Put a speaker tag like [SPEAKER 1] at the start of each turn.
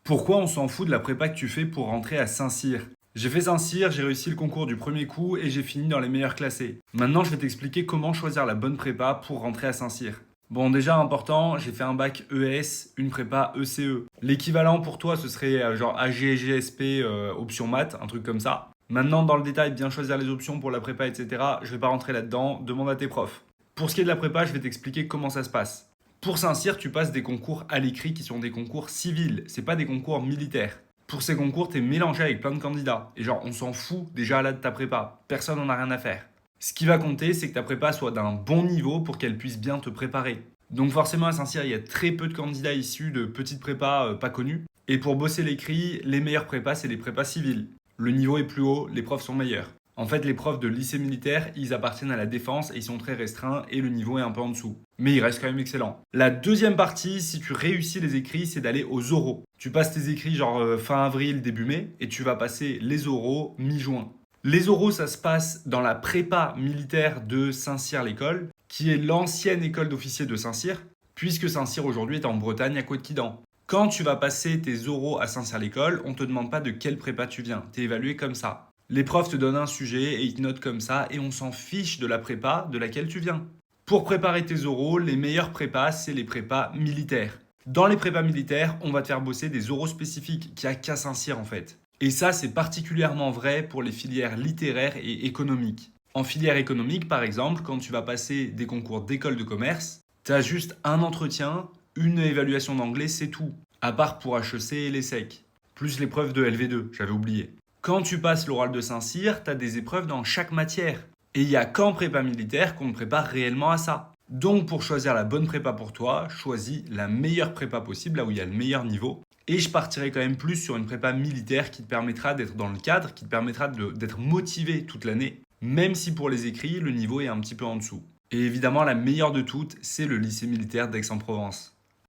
[SPEAKER 1] Pourquoi on s'en fout de la prépa que tu fais pour rentrer à Saint-Cyr? J'ai fait Saint-Cyr, j'ai réussi le concours du premier coup et j'ai fini dans les meilleurs classés. Maintenant, je vais t'expliquer comment choisir la bonne prépa pour rentrer à Saint-Cyr. Bon, déjà important, j'ai fait un bac ES, une prépa ECE. L'équivalent pour toi, ce serait genre AG, GSP, option maths, un truc comme ça. Maintenant, dans le détail, bien choisir les options pour la prépa, etc. Je vais pas rentrer là-dedans, demande à tes profs. Pour ce qui est de la prépa, je vais t'expliquer comment ça se passe. Pour Saint-Cyr, tu passes des concours à l'écrit qui sont des concours civils, c'est pas des concours militaires. Pour ces concours, t'es mélangé avec plein de candidats. Et genre, on s'en fout déjà là de ta prépa. Personne n'en a rien à faire. Ce qui va compter, c'est que ta prépa soit d'un bon niveau pour qu'elle puisse bien te préparer. Donc forcément, à Saint-Cyr, il y a très peu de candidats issus de petites prépas pas connues. Et pour bosser l'écrit, les meilleures prépas, c'est les prépas civiles. Le niveau est plus haut, les profs sont meilleurs. En fait, les profs de lycée militaire, ils appartiennent à la défense et ils sont très restreints et le niveau est un peu en dessous. Mais ils restent quand même excellents. La deuxième partie, si tu réussis les écrits, c'est d'aller aux oraux. Tu passes tes écrits genre fin avril, début mai et tu vas passer les oraux mi-juin. Les oraux, ça se passe dans la prépa militaire de Saint-Cyr-l'École, qui est l'ancienne école d'officiers de Saint-Cyr, puisque Saint-Cyr aujourd'hui est en Bretagne à Couët-Quidan. Quand tu vas passer tes oraux à Saint-Cyr-l'École, on ne te demande pas de quelle prépa tu viens. Tu es évalué comme ça. Les profs te donnent un sujet et ils te notent comme ça et on s'en fiche de la prépa de laquelle tu viens. Pour préparer tes oraux, les meilleures prépas, c'est les prépas militaires. Dans les prépas militaires, on va te faire bosser des oraux spécifiques qu'il n'y a qu'à Saint-Cyr en fait. Et ça, c'est particulièrement vrai pour les filières littéraires et économiques. En filière économique, par exemple, quand tu vas passer des concours d'école de commerce, tu as juste un entretien, une évaluation d'anglais, c'est tout. À part pour HEC et l'ESSEC. Plus l'épreuve de LV2, j'avais oublié. Quand tu passes l'oral de Saint-Cyr, tu as des épreuves dans chaque matière. Et il n'y a qu'en prépa militaire qu'on te prépare réellement à ça. Donc pour choisir la bonne prépa pour toi, choisis la meilleure prépa possible, là où il y a le meilleur niveau. Et je partirai quand même plus sur une prépa militaire qui te permettra d'être dans le cadre, qui te permettra d'être motivé toute l'année, même si pour les écrits, le niveau est un petit peu en dessous. Et évidemment, la meilleure de toutes, c'est le lycée militaire d'Aix-en-Provence.